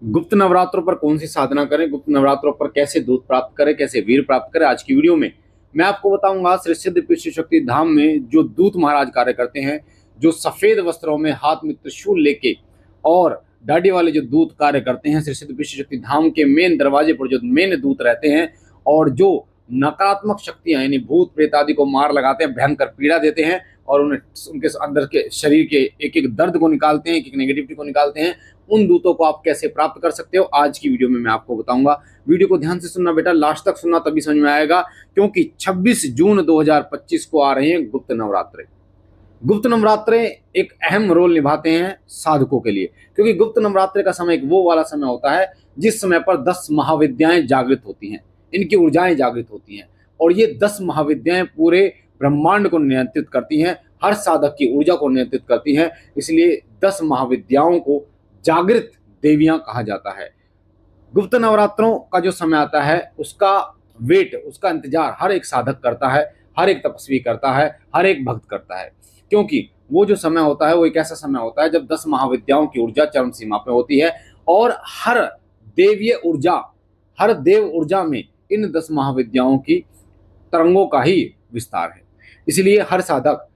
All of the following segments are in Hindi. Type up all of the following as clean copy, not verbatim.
गुप्त नवरात्रों पर कौन सी साधना करें, गुप्त नवरात्रों पर कैसे दूत प्राप्त करें, कैसे वीर प्राप्त करें, आज की वीडियो में मैं आपको बताऊंगा। श्री सिद्ध पीठ शिव शक्ति धाम में जो दूत महाराज कार्य करते हैं, जो सफेद वस्त्रों में हाथ में त्रिशूल लेके और दाढ़ी वाले जो दूत कार्य करते हैं, श्री सिद्ध पीठ शिव शक्ति धाम के मेन दरवाजे पर जो मेन दूत रहते हैं और जो नकारात्मक शक्तियां यानी भूत प्रेत आदि को मार लगाते हैं, भयंकर पीड़ा देते हैं और उन्हें उनके अंदर के शरीर के एक एक दर्द को निकालते हैं, एक एक नेगेटिविटी को निकालते हैं, उन दूतों को आप कैसे प्राप्त कर सकते हो, आज की वीडियो में मैं आपको बताऊंगा। वीडियो को ध्यान से सुनना बेटा, लास्ट तक सुनना, तभी समझ में आएगा। क्योंकि 26 जून 2025 को आ रहे हैं गुप्त नवरात्रे। गुप्त नवरात्रे एक अहम रोल निभाते हैं साधकों के लिए, क्योंकि गुप्त नवरात्रे का समय एक वो वाला समय होता है जिस समय पर 10 महाविद्याएं जागृत होती हैं, इनकी ऊर्जाएं जागृत होती हैं और ये 10 महाविद्याएं पूरे ब्रह्मांड को नियंत्रित करती हैं, हर साधक की ऊर्जा को नियंत्रित करती हैं। इसलिए 10 महाविद्याओं को जागृत देवियां कहा जाता है। गुप्त नवरात्रों का जो समय आता है उसका वेट, उसका इंतजार हर एक साधक करता है, हर एक तपस्वी करता है, हर एक भक्त करता है। क्योंकि वो जो समय होता है वो एक ऐसा समय होता है जब 10 महाविद्याओं की ऊर्जा चरम सीमा पे होती है और हर देवीय ऊर्जा, हर देव ऊर्जा में इन 10 महाविद्याओं की तरंगों का ही विस्तार है। इसलिए हर साधक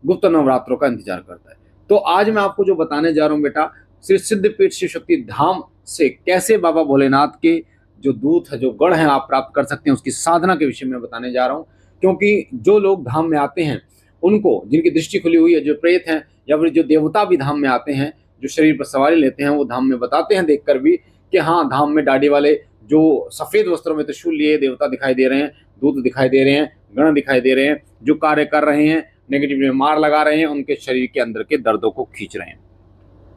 गुप्त नवरात्रों का इंतजार करता है। तो आज मैं आपको जो बताने जा रहा हूं बेटा, श्री सिद्ध पीठ शिव शक्ति धाम से कैसे बाबा भोलेनाथ के जो दूत है, जो गढ़ हैं, आप प्राप्त कर सकते हैं, उसकी साधना के विषय में बताने जा रहा हूं। क्योंकि जो लोग धाम में आते हैं उनको, जिनकी दृष्टि खुली हुई है, जो प्रेत हैं या फिर जो देवता भी धाम में आते हैं, जो शरीर पर सवारी लेते हैं, वो धाम में बताते हैं देखकर भी कि हाँ, धाम में दाढ़ी वाले जो सफेद वस्त्रों में त्रिशूल लिए देवता दिखाई दे रहे हैं, दूत दिखाई दे रहे हैं, गण दिखाई दे रहे हैं, जो कार्य कर रहे हैं, नेगेटिव में मार लगा रहे हैं, उनके शरीर के अंदर के दर्दों को खींच रहे हैं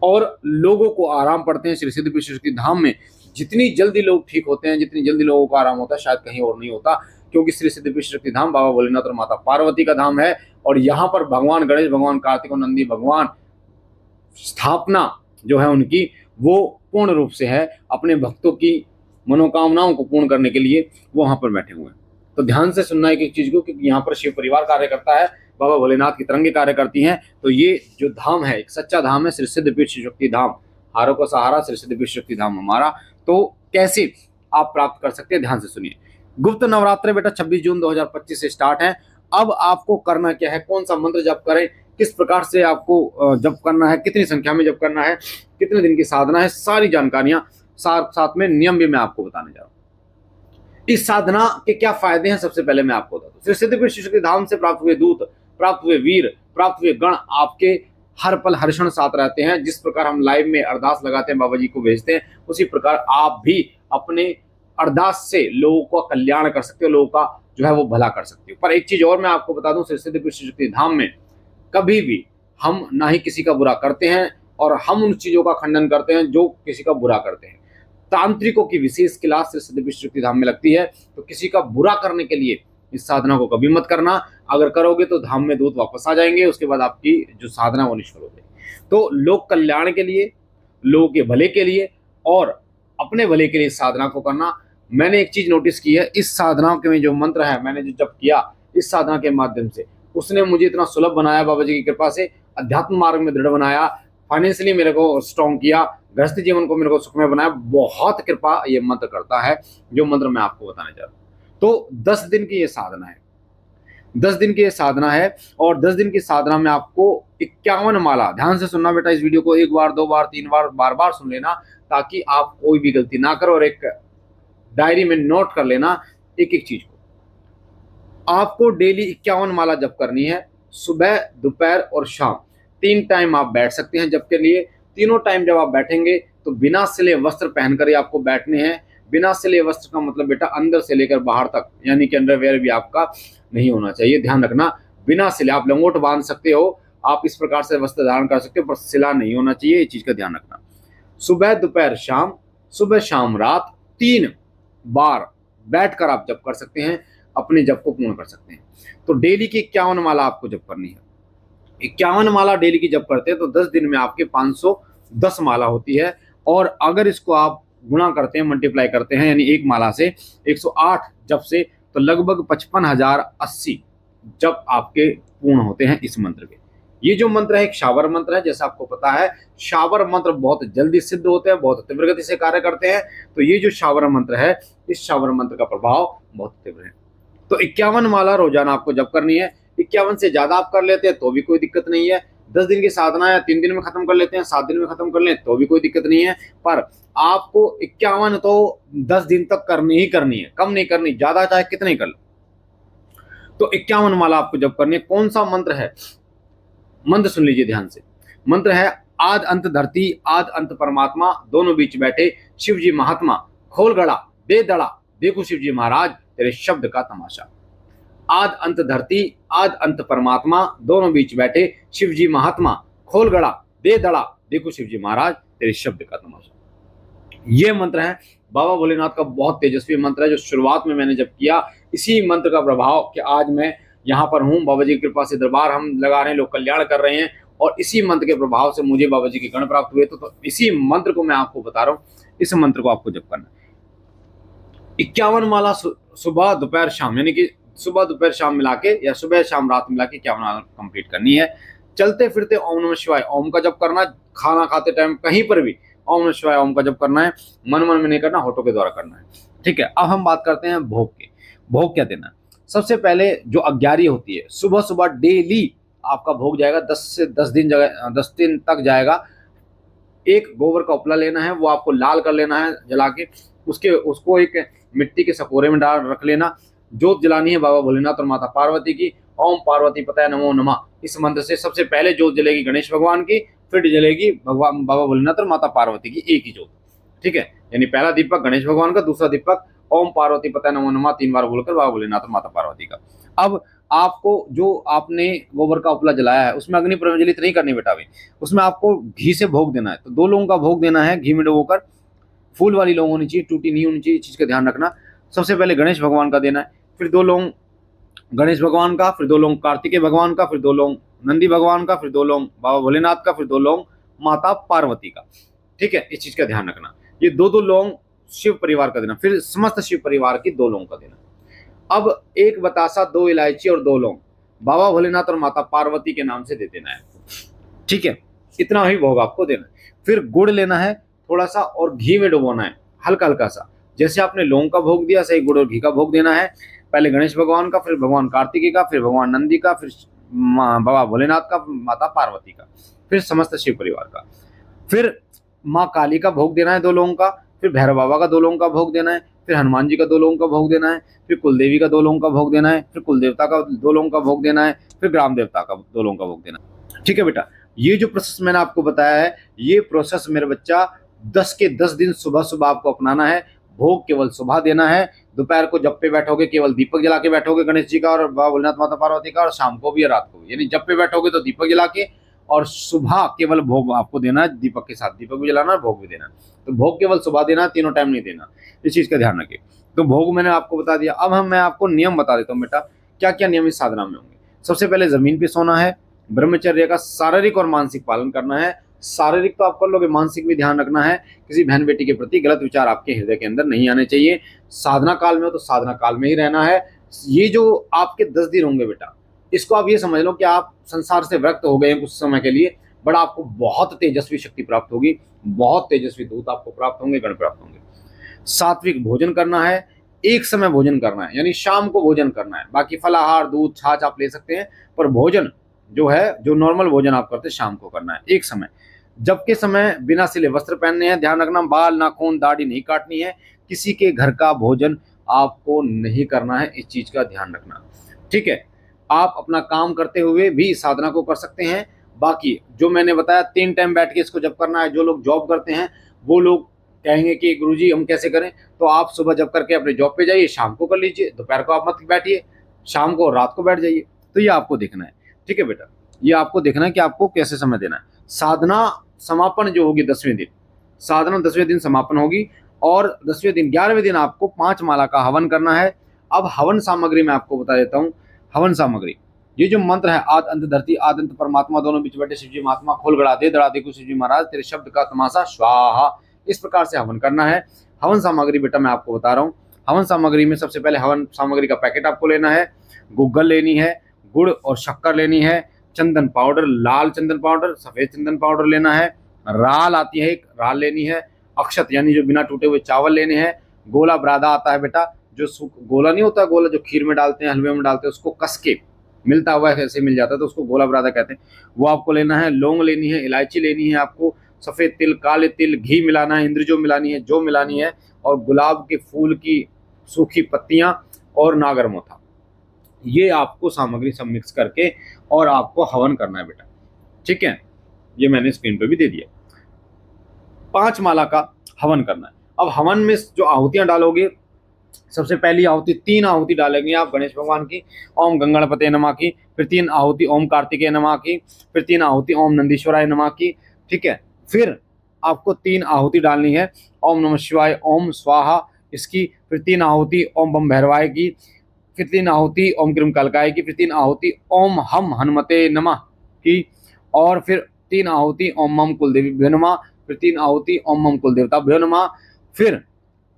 और लोगों को आराम पड़ते हैं। श्री सिद्ध पीठ शिव शक्ति धाम में जितनी जल्दी लोग ठीक होते हैं, जितनी जल्दी लोगों को आराम होता है, शायद कहीं और नहीं होता। क्योंकि श्री सिद्ध पीठ शिव शक्ति धाम बाबा भोलेनाथ और माता पार्वती का धाम है और यहाँ पर भगवान गणेश, भगवान कार्तिक और नंदी भगवान स्थापना जो है उनकी, वो पूर्ण रूप से है अपने भक्तों की मनोकामनाओं को पूर्ण करने के लिए वो वहां पर बैठे हुए हैं। तो ध्यान से सुनना एक एक चीज को, क्योंकि यहाँ पर शिव परिवार कार्य करता है, बाबा भोलेनाथ की तरंगे कार्य करती हैं। तो ये जो धाम है एक सच्चा धाम है, श्री सिद्ध पीठ शिव शक्ति धाम, हारों का सहारा श्री सिद्ध पीठ शक्ति धाम हमारा। तो कैसे आप प्राप्त कर सकते हैं, ध्यान से सुनिए। गुप्त नवरात्रे बेटा 26 जून 2025 से स्टार्ट है। अब आपको करना क्या है, कौन सा मंत्र जप करें, किस प्रकार से आपको जप करना है, कितनी संख्या में जप करना है, कितने दिन की साधना है, सारी जानकारियां साथ साथ में नियम भी मैं आपको बताने जा रहा हूं। इस साधना के क्या फायदे हैं, सबसे पहले मैं आपको बता दूं। श्री सिद्ध पीठ शिव शक्ति धाम से प्राप्त हुए दूत, प्राप्त हुए वीर, प्राप्त हुए गण आपके हर पल हर क्षण साथ रहते हैं। जिस प्रकार हम लाइव में अरदास लगाते हैं, बाबा जी को भेजते हैं, उसी प्रकार आप भी अपने अरदास से लोगों का कल्याण कर सकते हो, लोगों का जो है वो भला कर सकते हो। पर एक चीज और मैं आपको बता दूं, श्री सिद्ध पीठ शिव शक्ति धाम में कभी भी हम ना ही किसी का बुरा करते हैं और हम उन चीजों का खंडन करते हैं जो किसी का बुरा करते हैं। तांत्रिकों की विशेष क्लास श्री सिद्ध पीठ शक्ति धाम में लगती है, तो किसी का बुरा करने के लिए इस साधना को कभी मत करना। अगर करोगे तो धाम में दूत वापस आ जाएंगे, उसके बाद आपकी जो साधना वो निष्फल हो जाएगी। तो लोक कल्याण के लिए, लोगों के भले के लिए और अपने भले के लिए इस साधना को करना। मैंने एक चीज नोटिस की है, इस साधना के में जो मंत्र है, मैंने जो जप किया इस साधना के माध्यम से, उसने मुझे इतना सुलभ बनाया, बाबा जी की कृपा से अध्यात्म मार्ग में दृढ़ बनाया, फाइनेंशियली मेरे को स्ट्रॉन्ग किया, गृहस्थ जीवन को मेरे को सुखमय बनाया। बहुत कृपा ये मंत्र करता है, जो मंत्र मैं आपको बताने जा रहा हूं। तो 10 दिन की ये साधना है, 10 दिन की ये साधना है और 10 दिन की साधना में आपको 51 माला, ध्यान से सुनना बेटा, इस वीडियो को एक बार, दो बार, तीन बार, बार बार सुन लेना, ताकि आप कोई भी गलती ना करो और एक डायरी में नोट कर लेना एक एक चीज को। आपको डेली 51 माला जप करनी है, सुबह, दोपहर और शाम, 3 टाइम आप बैठ सकते हैं जप के लिए। तीनों टाइम जब आप बैठेंगे तो बिना सिले वस्त्र पहनकर ही आपको बैठने हैं। बिना सिले वस्त्र का मतलब बेटा अंदर से लेकर बाहर तक, यानी कि अंडरवेयर भी आपका नहीं होना चाहिए, ध्यान रखना। बिना सिले आप लंगोट बांध सकते हो, आप इस प्रकार से वस्त्र धारण कर सकते हो, पर सिला नहीं होना चाहिए, ये चीज का ध्यान रखना। सुबह, दोपहर, शाम, सुबह, शाम, रात 3 बार बैठकर आप जप कर सकते हैं, अपने जप को पूर्ण कर सकते हैं। तो डेली की 51 माला आपको जप करनी है। 51 माला डेली की जप करते हैं तो 10 दिन में आपके 510 माला होती है। और अगर इसको आप गुणा करते हैं, मल्टीप्लाई करते हैं, यानी एक माला से 108 जप से, तो लगभग 55,080 जप आपके पूर्ण होते हैं इस मंत्र के। ये जो मंत्र है एक शावर मंत्र है, जैसा आपको पता है शावर मंत्र बहुत जल्दी सिद्ध होते हैं, बहुत तीव्र गति से कार्य करते हैं। तो ये जो शावर मंत्र है, इस शावर मंत्र का प्रभाव बहुत तीव्र है। तो 51 माला रोजाना आपको जप करनी है। 51 से ज्यादा आप कर लेते हैं तो भी कोई दिक्कत नहीं है। 10 दिन की साधना या 3 दिन में खत्म कर लेते हैं, 7 दिन में खत्म कर लें तो भी कोई दिक्कत नहीं है। पर आपको 51 तो 10 दिन तक करनी ही करनी है, कम नहीं करनी, ज्यादा चाहे कितने कर लो। तो 51 माला आपको जप करनी है। कौन सा मंत्र है, मंत्र सुन लीजिए ध्यान से। मंत्र है आद अंत धरती आद अंत परमात्मा दोनों बीच बैठे शिव जी महात्मा, खोल गड़ा दे दड़ा देखो शिव जी महाराज तेरे शब्द का तमाशा। आद अंत धरती आद अंत परमात्मा दोनों बीच बैठे शिव जी महात्मा, खोल गड़ा दे दड़ा देखो शिव जी महाराज तेरे शब्द का तमाशा। ये मंत्र है बाबा भोलेनाथ का, बहुत तेजस्वी मंत्र है, जो शुरुआत में मैंने जब किया इसी मंत्र का प्रभाव कि आज मैं यहाँ पर हूँ। बाबा जी की कृपा से दरबार हम लगा रहे हैं, लोग कल्याण कर रहे हैं, और इसी मंत्र के प्रभाव से मुझे बाबा जी के गण प्राप्त हुए। तो इसी मंत्र को मैं आपको बता रहा हूँ, इस मंत्र को आपको जप करना है। 51 माला सुबह दोपहर शाम, यानी कि सुबह दोपहर शाम मिला के या सुबह शाम रात मिला के 51 माला कंप्लीट करनी है। चलते फिरते ओम नमः शिवाय ओम का जप करना, खाना खाते टाइम कहीं पर भी ओम नमः शिवाय ओम का जप करना है। मन मन में नहीं करना, होठों के द्वारा करना है। ठीक है, अब हम बात करते हैं भोग के। भोग क्या देना है? सबसे पहले जो अग्यारी होती है, सुबह सुबह डेली आपका भोग जाएगा, 10 दिन तक जाएगा। एक गोबर का उपला लेना है, वो आपको लाल कर लेना है जला के, उसको एक मिट्टी के सकोरे में डाल रख लेना। जोत जलानी है बाबा भोलेनाथ और माता पार्वती की। ओम पार्वती पताय नमो नमः, इस मंत्र से सबसे पहले जोत जलेगी गणेश भगवान की, फिर जलेगी भगवान बाबा भोलेनाथ और माता पार्वती की एक ही जोत। ठीक है, यानी पहला दीपक गणेश भगवान का, दूसरा दीपक ओम पार्वती पताय नमो नमः 3 बार बोलकर बाबा भोलेनाथ और माता पार्वती का। अब आपको जो आपने गोबर का उपला जलाया है उसमें अग्नि प्रज्वलित नहीं करनी बेटा, भी उसमें आपको घी से भोग देना है। तो 2 लोगों का भोग देना है, घी में डुबोकर। फूल वाली लौंग होनी चाहिए, टूटी नहीं होनी चाहिए, इस चीज का ध्यान रखना। सबसे पहले गणेश भगवान का देना है, फिर 2 लौंग गणेश भगवान का, फिर 2 लौंग कार्तिकेय भगवान का, फिर 2 लौंग नंदी भगवान का, फिर 2 लौंग बाबा भोलेनाथ का, फिर 2 लौंग माता पार्वती का। ठीक है, इस चीज का ध्यान रखना। ये 2 लौंग शिव परिवार का देना, फिर समस्त शिव परिवार की 2 लौंग का देना। अब 1 बतासा 2 इलायची और 2 लौंग बाबा भोलेनाथ और माता पार्वती के नाम से दे देना है। ठीक है, इतना ही भोग आपको देना है। फिर गुड़ लेना है थोड़ा सा और घी में डुबोना है हल्का हल्का सा। जैसे आपने लौंग का भोग दिया, सही गुड़ और घी का भोग देना है। पहले गणेश भगवान का, फिर भगवान कार्तिकेय का, फिर भगवान नंदी का, फिर बाबा भोलेनाथ का, माता पार्वती का, फिर समस्त शिव परिवार का। फिर माँ काली का भोग देना है 2 लौंग का, फिर भैरव बाबा का 2 लौंग का भोग देना है, फिर हनुमान जी का 2 लौंग का भोग देना है, फिर कुलदेवी का 2 लौंग का भोग देना है, फिर कुलदेवता का 2 लौंग का भोग देना है, फिर ग्राम देवता का 2 लौंग का भोग देना है। ठीक है बेटा, ये जो प्रोसेस मैंने आपको बताया है, ये प्रोसेस मेरे बच्चा 10 के 10 दिन सुबह सुबह आपको अपनाना है। भोग केवल सुबह देना है। दोपहर को जब पे बैठोगे केवल दीपक जला के बैठोगे गणेश जी का और बाबा भोलेनाथ माता पार्वती का, और शाम को भी और रात को भी, यानी जब पे बैठोगे तो दीपक जला के, और सुबह केवल भोग आपको देना है दीपक के साथ, दीपक भी जलाना है, भोग भी देना। तो भोग केवल सुबह देना, तीनों टाइम नहीं देना, इस चीज का ध्यान रखिए। तो भोग मैंने आपको बता दिया। अब मैं आपको नियम बता देता हूँ बेटा, क्या क्या नियम इस साधना में होंगे। सबसे पहले जमीन पे सोना है, ब्रह्मचर्य का शारीरिक और मानसिक पालन करना है। शारीरिक तो आप कर लोगे, मानसिक भी ध्यान रखना है। किसी बहन बेटी के प्रति गलत विचार आपके हृदय के अंदर नहीं आने चाहिए। साधना काल में हो तो साधना काल में ही रहना है। ये जो आपके 10 दिन होंगे बेटा, इसको आप ये समझ लो कि आप संसार से विरक्त हो गए हैं कुछ समय के लिए, बड़ा आपको बहुत तेजस्वी शक्ति प्राप्त होगी, बहुत तेजस्वी दूत आपको प्राप्त होंगे, गण प्राप्त होंगे। सात्विक भोजन करना है, एक समय भोजन करना है, यानी शाम को भोजन करना है। बाकी फलाहार दूध छाछ आप ले सकते हैं, पर भोजन जो है, जो नॉर्मल भोजन आप करते हैं, शाम को करना है एक समय। जबकि समय बिना सिले वस्त्र पहनने हैं, ध्यान रखना। बाल नाखून दाढ़ी नहीं काटनी है। किसी के घर का भोजन आपको नहीं करना है, इस चीज का ध्यान रखना। ठीक है, आप अपना काम करते हुए भी साधना को कर सकते हैं। बाकी जो मैंने बताया 3 टाइम बैठ के इसको जब करना है। जो लोग जॉब करते हैं वो लोग कहेंगे कि गुरुजी हम कैसे करें, तो आप सुबह जब करके अपने जॉब पे जाइए, शाम को कर लीजिए, दोपहर को आप मत बैठिए, शाम को रात को बैठ जाइए। तो ये आपको देखना है। ठीक है बेटा, ये आपको देखना है कि आपको कैसे समय देना है। साधना समापन जो होगी 10वें दिन, साधना 10वें दिन समापन होगी, और 10वें दिन 11वें दिन आपको 5 माला का हवन करना है। अब हवन सामग्री मैं आपको बता देता हूँ। हवन सामग्री, ये जो मंत्र है, आद अंत धरती आद अंत परमात्मा दोनों बीच बैठे शिवजी महात्मा, खोल गड़ा दे दड़ा देखो शिवजी महाराज तेरे शब्द का तमाशा स्वाहा, इस प्रकार से हवन करना है। हवन सामग्री बेटा मैं आपको बता रहा हूँ। हवन सामग्री में सबसे पहले हवन सामग्री का पैकेट आपको लेना है, गुग्गल लेनी है, गुड़ और शक्कर लेनी है, चंदन पाउडर, लाल चंदन पाउडर, सफेद चंदन पाउडर लेना है। राल आती है एक, राल लेनी है। अक्षत यानी जो बिना टूटे हुए चावल लेने हैं। गोला ब्रादा आता है बेटा, जो गोला नहीं होता, गोला जो खीर में डालते हैं, हलवे में डालते हैं, उसको कस के मिलता हुआ ऐसे मिल जाता है तो उसको गोला ब्रादा कहते हैं, वो आपको लेना है। लौंग लेनी है, इलायची लेनी है आपको, सफ़ेद तिल, काले तिल, घी मिलाना है, इंद्रजो मिलानी है, जो मिलानी है, और गुलाब के फूल की सूखी पत्तियां और नागरमोथा, ये आपको सामग्री सब मिक्स करके और आपको हवन करना है बेटा। ठीक है, ये मैंने स्क्रीन पे भी दे दिया। 5 माला का हवन करना है। अब हवन में जो आहुतियां डालोगे, सबसे पहली आहुति 3 आहुति डालेंगे आप गणेश भगवान की, ओम गंगणपते नमः की, फिर 3 आहुति ओम कार्तिकेय नमः की, फिर 3 आहुति ओम नंदीश्वराय नमः की। ठीक है, फिर आपको 3 आहुति डालनी है ओम नमः शिवाय, ओम स्वाहा इसकी, फिर 3 आहुति ओम बम भैरवाय की, फिर 3 आहुति ओम क्रीम कालकाय की, फिर 3 आहुति ओम हम हनुमते नमः की, और फिर 3 आहुति ओम मम कुलदेवी नमः, फिर 3 आहुति ओम मम कुलदेवताभ्यो नमः, फिर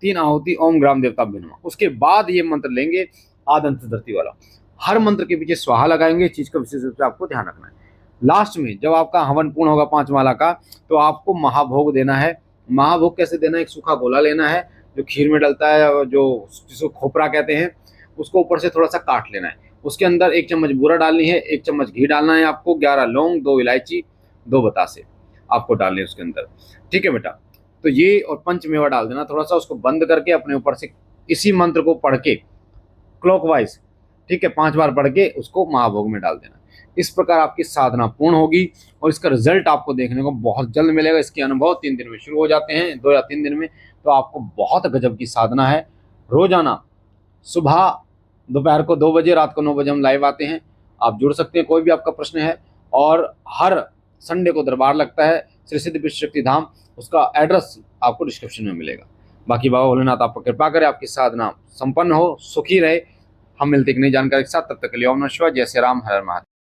3 आहुति ओम ग्राम देवताभ्यो नमः। उसके बाद ये मंत्र लेंगे आदंत धरती वाला। हर मंत्र के पीछे स्वाहा लगाएंगे, चीज का विशेष रूप से आपको ध्यान रखना है। लास्ट में जब आपका हवन पूर्ण होगा 5 माला का, तो आपको महाभोग देना है। महाभोग कैसे देना है? एक सूखा गोला लेना है जो खीर में डलता है, जो जिसको खोपरा कहते हैं, उसको ऊपर से थोड़ा सा काट लेना है। उसके अंदर 1 चम्मच बूरा डालनी है, 1 चम्मच घी डालना है आपको, 11 लौंग, 2 इलायची, 2 बतासे आपको डालने हैं उसके अंदर। ठीक है बेटा, तो ये और पंचमेवा डाल देना थोड़ा सा, उसको बंद करके अपने ऊपर से इसी मंत्र को पढ़ के क्लॉकवाइज, ठीक है, 5 बार पढ़ के उसको महाभोग में डाल देना। इस प्रकार आपकी साधना पूर्ण होगी और इसका रिजल्ट आपको देखने को बहुत जल्द मिलेगा। इसके अनुभव 3 दिन में शुरू हो जाते हैं, 2 या 3 दिन में, तो आपको बहुत गजब की साधना है। रोजाना सुबह, दोपहर को 2 बजे, रात को 9 बजे हम लाइव आते हैं। आप जुड़ सकते हैं, कोई भी आपका प्रश्न है। और हर संडे को दरबार लगता है श्री सिद्धि विष्णु शक्ति धाम, उसका एड्रेस आपको डिस्क्रिप्शन में मिलेगा। बाकी बाबा भोलेनाथ आप पर कृपा करे, आपकी साधना संपन्न हो, सुखी रहे। हम मिलते एक नई जानकारी के साथ, तब तक के लिए ओम नमः शिवाय, जय श्री राम, हर हर महादेव।